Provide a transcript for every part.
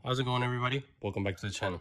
How's it going, everybody? Welcome back to the channel.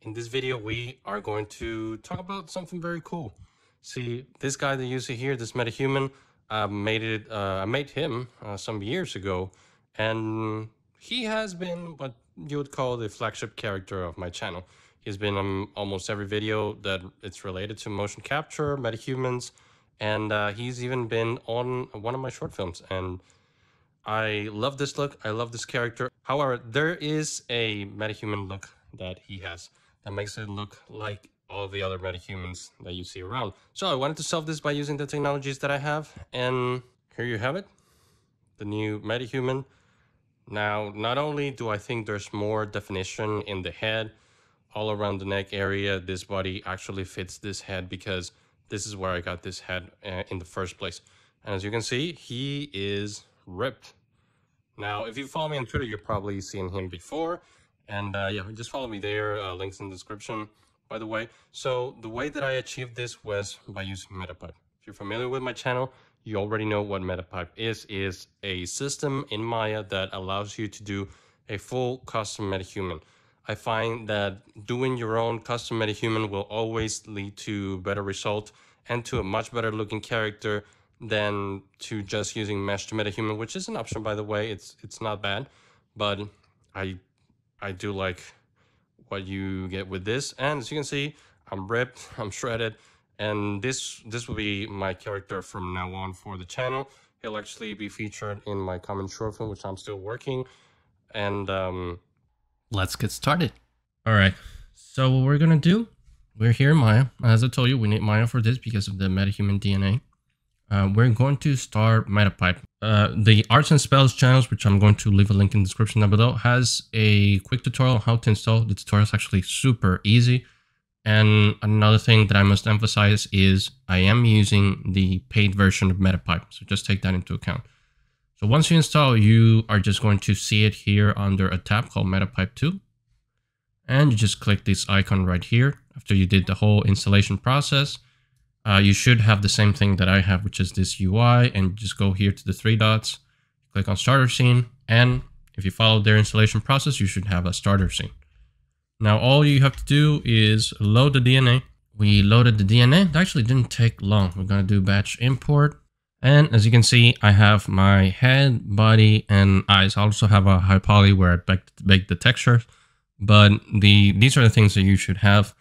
In this video, we are going to talk about something very cool. See, this guy that you see here, this Metahuman, I made him some years ago, and he has been what you would call the flagship character of my channel. He's been on almost every video that it's related to motion capture, Metahumans, and he's even been on one of my short films. And I love this look. I love this character. However, there is a metahuman look that he has that makes it look like all the other metahumans that you see around. So I wanted to solve this by using the technologies that I have. And here you have it, the new metahuman. Now, not only do I think there's more definition in the head, all around the neck area, this body actually fits this head because this is where I got this head in the first place. And as you can see, he is ripped. Now, if you follow me on Twitter, you've probably seen him before. And yeah, just follow me there. Links in the description, by the way. So the way that I achieved this was by using Metapipe. If you're familiar with my channel, you already know what Metapipe is a system in Maya that allows you to do a full custom metahuman. I find that doing your own custom metahuman will always lead to better result and to a much better looking character than to just using mesh to metahuman, which is an option, by the way. It's not bad, but I do like what you get with this. And as you can see, I'm ripped, I'm shredded, and this will be my character from now on for the channel. He'll actually be featured in my common short film, which I'm still working. And let's get started. All right, so what we're gonna do, we're here in Maya. As I told you, we need Maya for this because of the metahuman DNA. We're going to start Metapipe. The Arts and Spells channels, which I'm going to leave a link in the description down below, has a quick tutorial on how to install. The tutorial is actually super easy. And another thing that I must emphasize is I am using the paid version of Metapipe, so just take that into account. So once you install, you are just going to see it here under a tab called Metapipe 2. And you just click this icon right here after you did the whole installation process. You should have the same thing that I have, which is this UI, and just go here to the three dots, click on starter scene, and if you follow their installation process, you should have a starter scene. Now, all you have to do is load the DNA. We loaded the DNA. It actually didn't take long. We're going to do batch import. And as you can see, I have my head, body, and eyes. I also have a high poly where I baked the textures, but these are the things that you should have.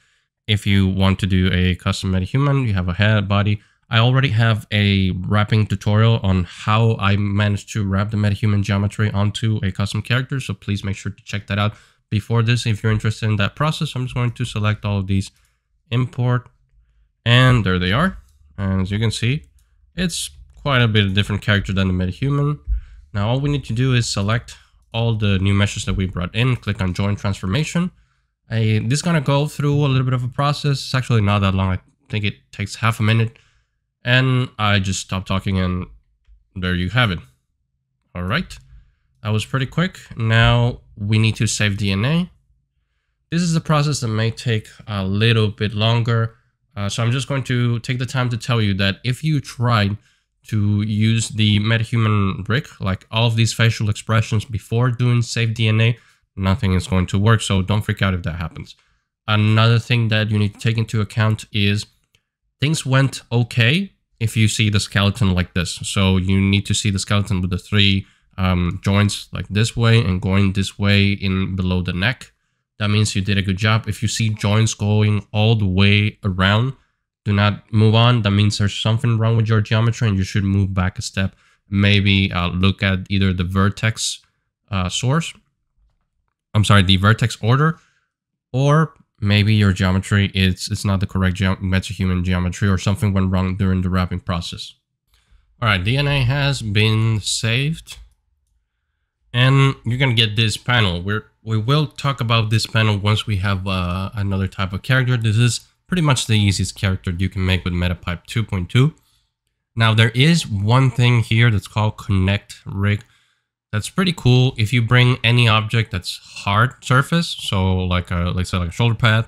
If you want to do a custom metahuman, you have a head, body. I already have a wrapping tutorial on how I managed to wrap the metahuman geometry onto a custom character, so please make sure to check that out before this if you're interested in that process. I'm just going to select all of these, import, and there they are. And as you can see, it's quite a bit of different character than the metahuman. Now all we need to do is select all the new meshes that we brought in, click on join transformation. This is going to go through a little bit of a process. It's actually not that long. I think it takes half a minute. And I just stop talking and there you have it. All right. That was pretty quick. Now we need to save DNA. This is a process that may take a little bit longer. So I'm just going to take the time to tell you that if you tried to use the metahuman rig, like all of these facial expressions before doing save DNA, nothing is going to work, so don't freak out if that happens. Another thing that you need to take into account is things went okay if you see the skeleton like this. So you need to see the skeleton with the three joints like this way and going this way in below the neck. That means you did a good job. If you see joints going all the way around, do not move on. That means there's something wrong with your geometry and you should move back a step. Maybe look at either the vertex the vertex order, or maybe your geometry it's not the correct metahuman geometry or something went wrong during the wrapping process. All right, DNA has been saved, and you're gonna get this panel. We will talk about this panel once we have another type of character. This is pretty much the easiest character you can make with Metapipe 2.2. Now there is one thing here that's called connect rig. That's pretty cool. If you bring any object that's hard surface, so like a shoulder pad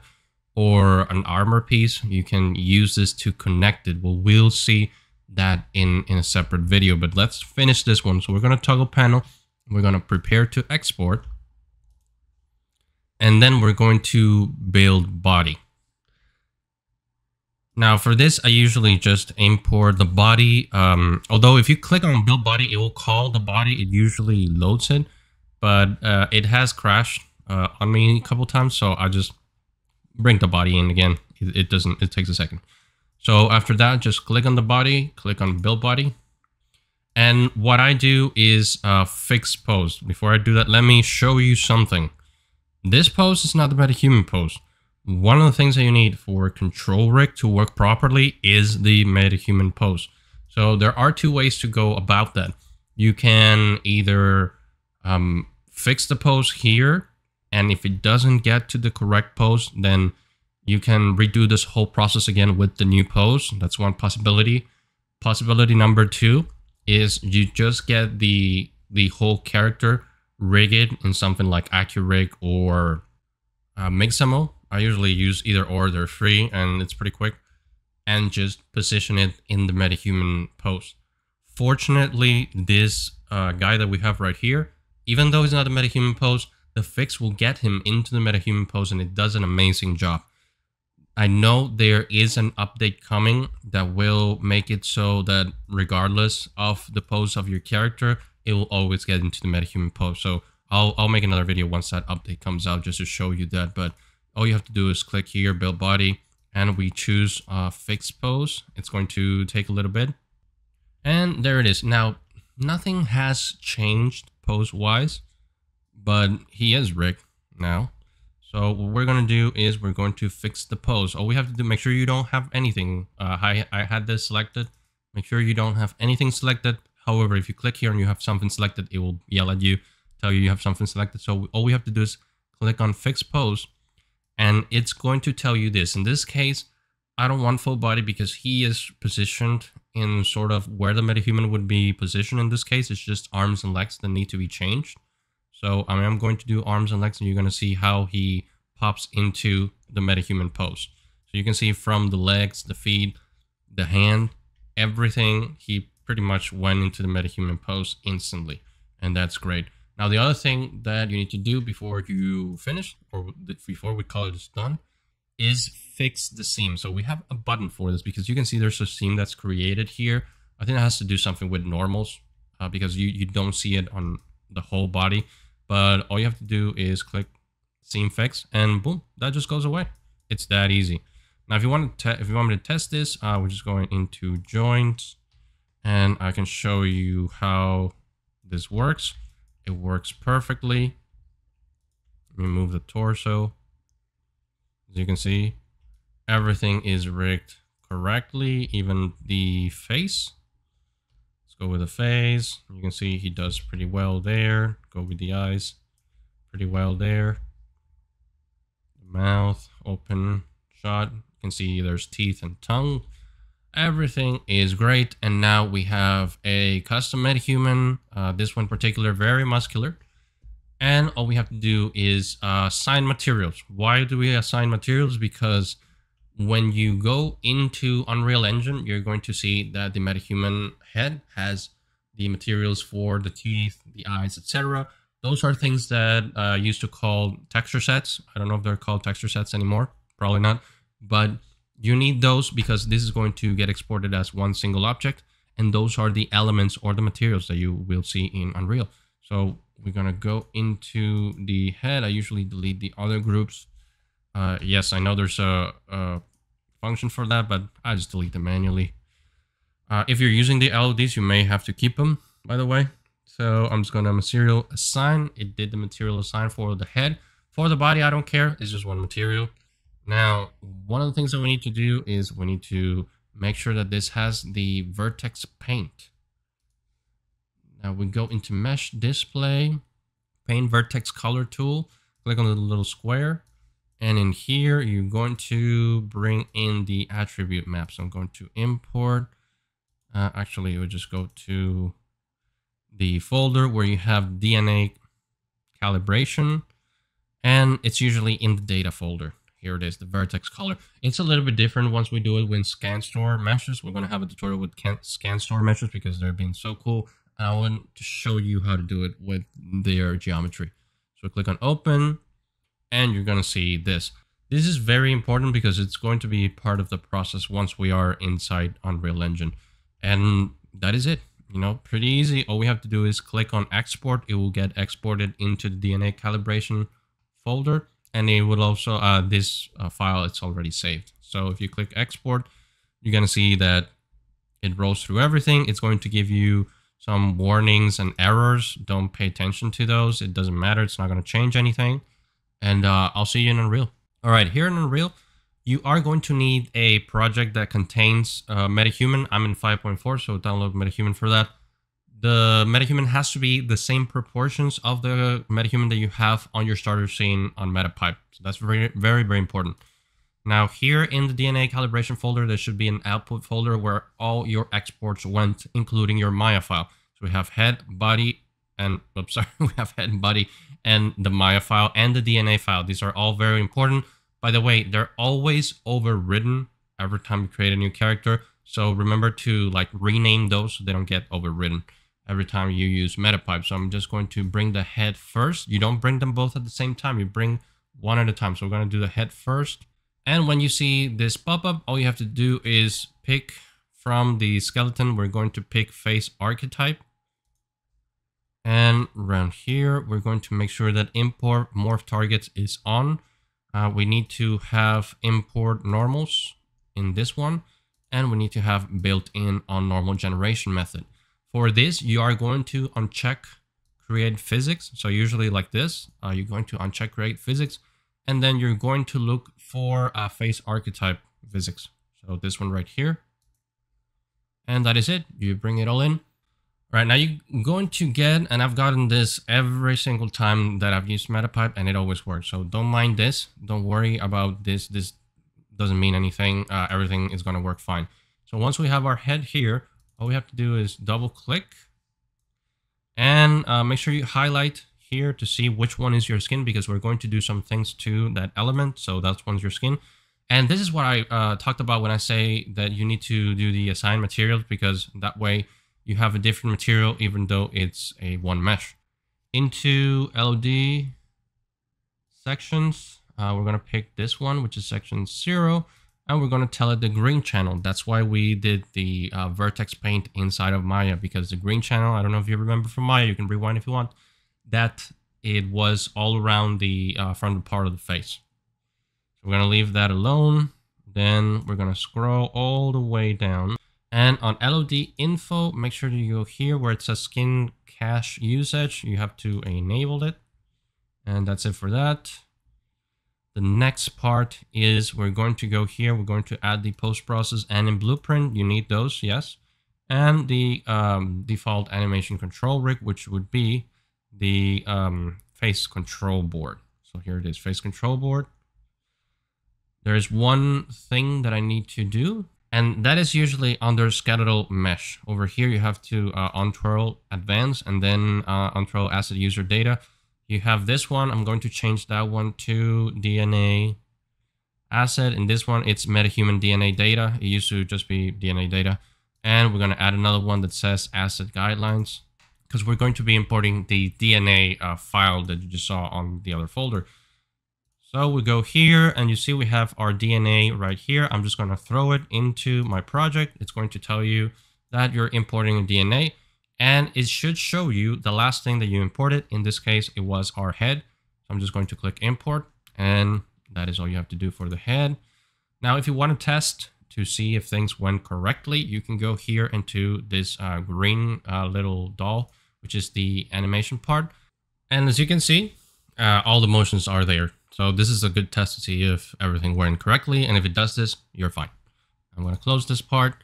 or an armor piece, you can use this to connect it. We'll see that in a separate video, but let's finish this one. So we're going to toggle panel. We're going to prepare to export. and then we're going to build body. Now for this, I usually just import the body. Although if you click on build body, it will call the body. It usually loads it, but it has crashed on me a couple times, so I just bring the body in again. It doesn't. It takes a second. So after that, just click on the body, click on build body. And what I do is fix pose. Before I do that, let me show you something. This pose is not the Metahuman pose. One of the things that you need for control rig to work properly is the Metahuman pose. So there are two ways to go about that. You can either fix the pose here, and if it doesn't get to the correct pose, then you can redo this whole process again with the new pose. That's one possibility. Possibility number two is you just get the whole character rigged in something like AccuRig or Mixamo. I usually use either or, they're free and it's pretty quick, and just position it in the Metahuman pose. Fortunately, this guy that we have right here, even though he's not a Metahuman pose, the fix will get him into the Metahuman pose, and it does an amazing job. I know there is an update coming that will make it so that regardless of the pose of your character, it will always get into the Metahuman pose. So I'll make another video once that update comes out just to show you that. But all you have to do is click here, build body, and we choose fix pose. It's going to take a little bit. And there it is. Now, nothing has changed pose-wise, but he is rigged now. So what we're going to do is we're going to fix the pose. All we have to do, make sure you don't have anything. I had this selected. Make sure you don't have anything selected. However, if you click here and you have something selected, it will yell at you, tell you have something selected. So all we have to do is click on fix pose, and it's going to tell you this. In this case, I don't want full body because he is positioned in sort of where the Metahuman would be positioned in this case. It's just arms and legs that need to be changed. So I'm going to do arms and legs, and you're going to see how he pops into the Metahuman pose. So you can see from the legs, the feet, the hand, everything, he pretty much went into the Metahuman pose instantly. And that's great. Now, the other thing that you need to do before you finish, or before we call it done, is fix the seam. So we have a button for this because you can see there's a seam that's created here. I think it has to do something with normals because you don't see it on the whole body. But all you have to do is click seam fix, and boom, that just goes away. It's that easy. Now, if you want me to test this, we're just going into joints, and I can show you how this works. It works perfectly. Let me move the torso. As you can see, everything is rigged correctly, even the face. Go with the face. You can see he does pretty well there. Go with the eyes. Pretty well there. The mouth, open shot. You can see there's teeth and tongue. Everything is great. And now we have a custom Metahuman. This one in particular, very muscular. And all we have to do is assign materials. Why do we assign materials? Because when you go into Unreal Engine, you're going to see that the Metahuman head has the materials for the teeth, the eyes, etc. Those are things that used to call texture sets. I don't know if they're called texture sets anymore. Probably not. But you need those because this is going to get exported as one single object. And those are the elements or the materials that you will see in Unreal. So we're going to go into the head. I usually delete the other groups. Yes, I know there's a function for that, but I just delete them manually. If you're using the LODs, you may have to keep them, by the way. So I'm just going to material assign. It did the material assign for the head. For the body, I don't care. It's just one material. Now, one of the things that we need to do is we need to make sure that this has the vertex paint. Now we go into mesh display, paint vertex color tool, click on the little square. And in here, you're going to bring in the attribute map. So I'm going to import. Actually, it would just go to the folder where you have DNA calibration. And it's usually in the data folder. Here it is, the vertex color. It's a little bit different once we do it with ScanStore meshes. We're going to have a tutorial with ScanStore meshes because they're being so cool. And I want to show you how to do it with their geometry. So click on open. and you're going to see this. This is very important because it's going to be part of the process once we are inside Unreal Engine. And that is it. You know, pretty easy. All we have to do is click on export. It will get exported into the DNA calibration folder, and it will also this file, it's already saved. So if you click export, you're going to see that it rolls through everything. It's going to give you some warnings and errors. Don't pay attention to those. It doesn't matter. It's not going to change anything. And I'll see you in Unreal. All right, here in Unreal, you are going to need a project that contains Metahuman. I'm in 5.4, so download Metahuman for that. The Metahuman has to be the same proportions of the Metahuman that you have on your starter scene on Metapipe. So that's very, very, very important. Now here in the DNA calibration folder, there should be an output folder where all your exports went, including your Maya file. So we have head, body, and oops, sorry, we have head and body and the Maya file and the DNA file. These are all very important. By the way, they're always overridden every time you create a new character. So remember to like rename those so they don't get overridden every time you use Metapipe. So I'm just going to bring the head first. You don't bring them both at the same time. You bring one at a time. So we're going to do the head first. And when you see this pop-up, all you have to do is pick from the skeleton. We're going to pick face archetype. And around here, we're going to make sure that import morph targets is on. We need to have import normals in this one. And we need to have built-in on normal generation method. For this, you are going to uncheck create physics. So usually like this, you're going to uncheck create physics. And then you're going to look for face archetype physics. So this one right here. And that is it. You bring it all in. All right, now you're going to get, and I've gotten this every single time that I've used Metapipe, and it always works. So don't mind this. Don't worry about this. This doesn't mean anything. Everything is going to work fine. So once we have our head here, all we have to do is double click and make sure you highlight here to see which one is your skin, because we're going to do some things to that element. So that's one's your skin. And this is what I talked about when I say that you need to do the assign materials, because that way you have a different material even though it's a one mesh. Into LOD sections, we're going to pick this one, which is section 0, and we're going to tell it the green channel. That's why we did the vertex paint inside of Maya, because the green channel, I don't know if you remember from Maya, you can rewind if you want, that it was all around the frontal part of the face. So we're going to leave that alone. Then we're going to scroll all the way down. And on LOD info, make sure you go here where it says skin cache usage. You have to enable it. And that's it for that. The next part is we're going to go here. We're going to add the post-process and in Blueprint. You need those, yes. And the default animation control rig, which would be the face control board. So here it is, face control board. There's one thing that I need to do, and that is usually under skeletal mesh. Over here, you have to untwirl advanced and then untwirl asset user data. You have this one. I'm going to change that one to DNA asset. In this one, it's Metahuman DNA data. It used to just be DNA data. And we're going to add another one that says asset guidelines, because we're going to be importing the DNA file that you just saw on the other folder. So we go here and you see we have our DNA right here. I'm just going to throw it into my project. It's going to tell you that you're importing a DNA, and it should show you the last thing that you imported. In this case, it was our head. So I'm just going to click import, and that is all you have to do for the head. Now, if you want to test to see if things went correctly, you can go here into this green little doll, which is the animation part. And as you can see, all the motions are there. So this is a good test to see if everything went correctly. And if it does this, you're fine. I'm going to close this part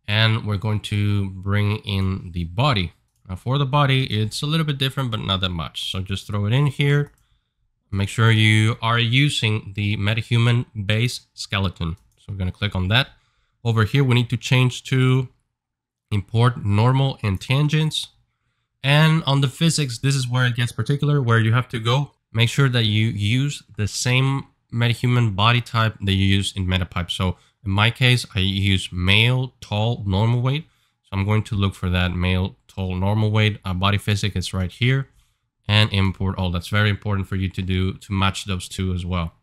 and we're going to bring in the body. Now for the body, it's a little bit different, but not that much. So just throw it in here. Make sure you are using the Metahuman base skeleton. So we're going to click on that. Over here, we need to change to import normal and tangents. And on the physics, this is where it gets particular, where you have to go. Make sure that you use the same Metahuman body type that you use in Metapipe. So in my case, I use male, tall, normal weight. So I'm going to look for that male, tall, normal weight. Body physics is right here. and import all. That's very important for you to do, to match those two as well.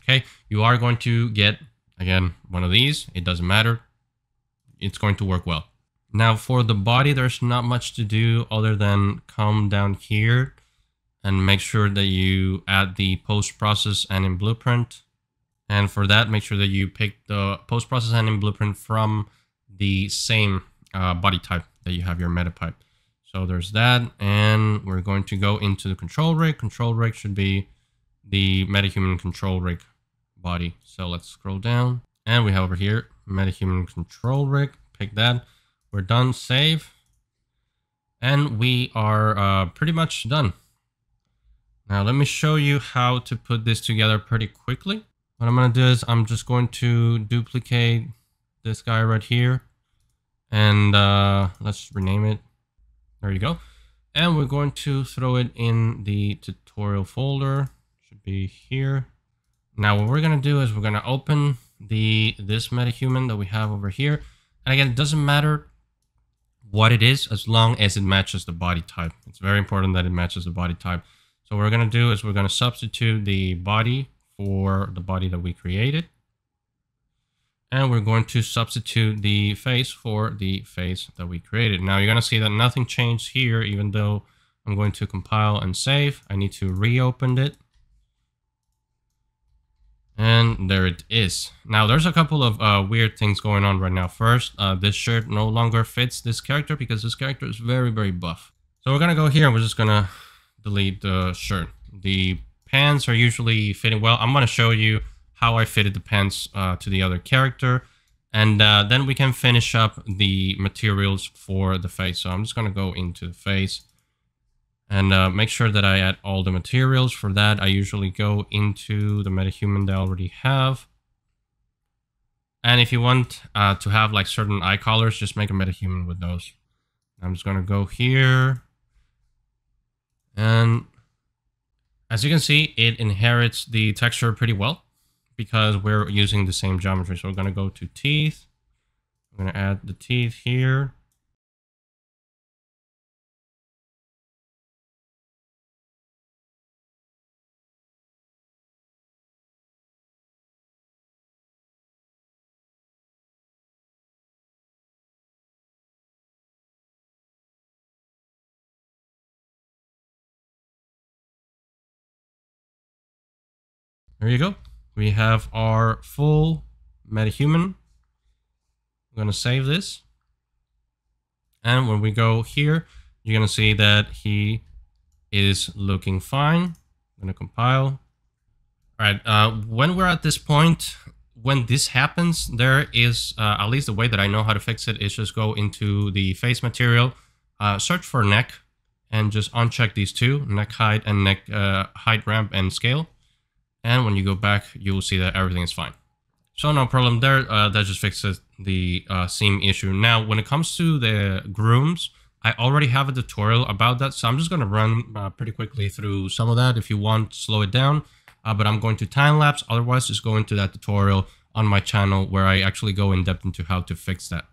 Okay, you are going to get, again, one of these. It doesn't matter. It's going to work well. Now for the body, there's not much to do other than come down here and make sure that you add the post-process and in blueprint. And for that, make sure that you pick the post-process and in blueprint from the same body type that you have your Metapipe. So there's that, and we're going to go into the control rig. Control rig should be the Metahuman control rig body. So let's scroll down, and we have over here Metahuman control rig. Pick that. We're done. Save, and we are pretty much done. Now let me show you how to put this together pretty quickly. What I'm going to do is I'm just going to duplicate this guy right here, and let's rename it. There you go. And we're going to throw it in the tutorial folder. Should be here. Now what we're going to do is we're going to open this Metahuman that we have over here. And again, it doesn't matter what it is as long as it matches the body type. It's very important that it matches the body type. So what we're going to do is we're going to substitute the body for the body that we created. And we're going to substitute the face for the face that we created. Now you're going to see that nothing changed here, even though I'm going to compile and save. I need to reopen it. And there it is. Now there's a couple of weird things going on right now. First, this shirt no longer fits this character because this character is very, very buff. So we're going to go here and we're just going to delete the shirt. The pants are usually fitting well. I'm going to show you how I fitted the pants to the other character. And then we can finish up the materials for the face. So I'm just going to go into the face and make sure that I add all the materials. For that, I usually go into the Metahuman that I already have. And if you want to have like certain eye colors, just make a Metahuman with those. I'm just going to go here. And as you can see, it inherits the texture pretty well, because we're using the same geometry. So we're going to go to teeth. I'm going to add the teeth here. There you go. We have our full Metahuman. I'm going to save this. And when we go here, you're going to see that he is looking fine. I'm going to compile. All right. When we're at this point, when this happens, there is, at least the way that I know how to fix it, is just go into the face material, search for neck, and just uncheck these two, neck height and neck height ramp and scale. And when you go back, you will see that everything is fine. So no problem there. That just fixes the seam issue. Now, when it comes to the grooms, I already have a tutorial about that. So I'm just going to run pretty quickly through some of that. If you want, slow it down. But I'm going to time lapse. Otherwise, just go into that tutorial on my channel where I actually go in depth into how to fix that.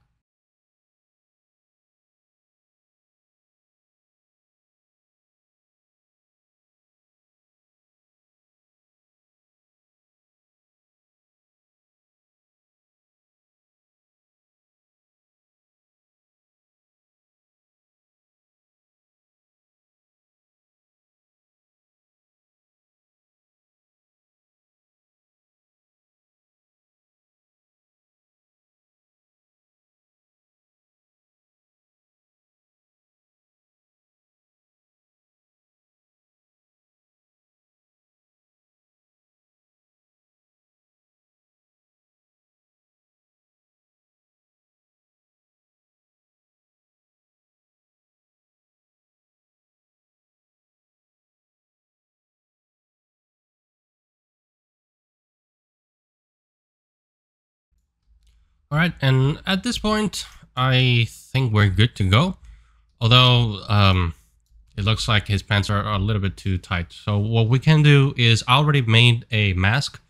All right, and at this point, I think we're good to go. Although it looks like his pants are a little bit too tight. So what we can do is I already made a mask.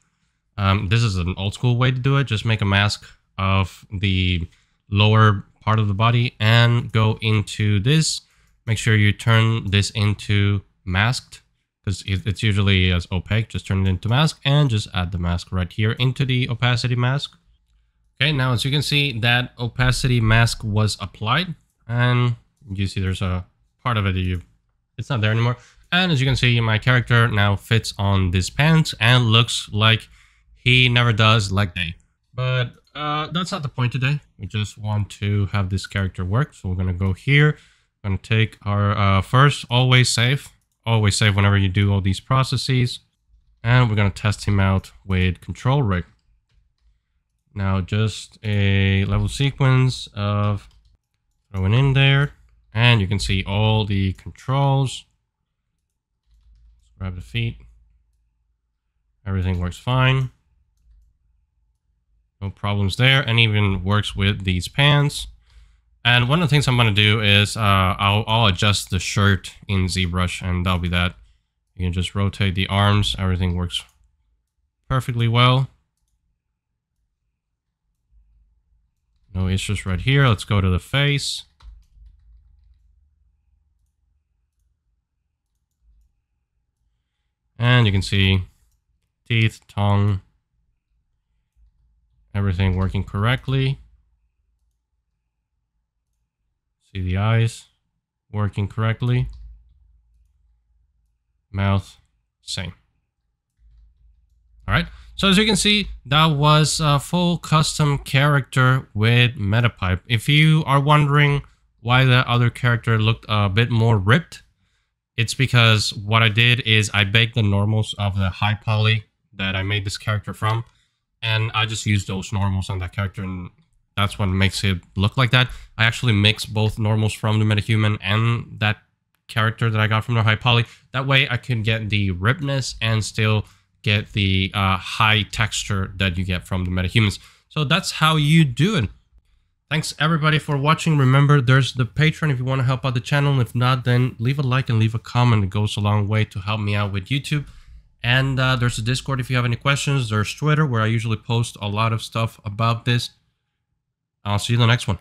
This is an old school way to do it. Just make a mask of the lower part of the body and go into this make sure you turn this into masked, because it's usually as opaque. Just turn it into mask and just add the mask right here into the opacity mask. Okay, now as you can see, that opacity mask was applied, and you see there's a part of it it's not there anymore. And as you can see, my character now fits on this pants and looks like he never does leg day. But that's not the point today. We just want to have this character work. So we're going to go here. We're going to take our first, always save. Always save whenever you do all these processes. And we're going to test him out with control rig. Now just a level sequence of throwing in there. And you can see all the controls. Let's grab the feet. Everything works fine. No problems there, and even works with these pants. And one of the things I'm going to do is I'll adjust the shirt in ZBrush, and that'll be that. You can just rotate the arms. Everything works perfectly well. No issues right here. Let's go to the face. And you can see teeth, tongue, everything working correctly. See the eyes working correctly. Mouth, same. All right. So as you can see, that was a full custom character with Metapipe. If you are wondering why the other character looked a bit more ripped, it's because what I did is I baked the normals of the high poly that I made this character from, and I just used those normals on that character, and that's what makes it look like that. I actually mixed both normals from the Metahuman and that character that I got from the high poly. That way I could get the ripness and still get the high texture that you get from the Metahumans. So that's how you do it. Thanks everybody for watching. Remember, there's the Patreon if you want to help out the channel. If not, then leave a like and leave a comment. It goes a long way to help me out with YouTube. And there's a Discord if you have any questions. There's Twitter where I usually post a lot of stuff about this. I'll see you in the next one.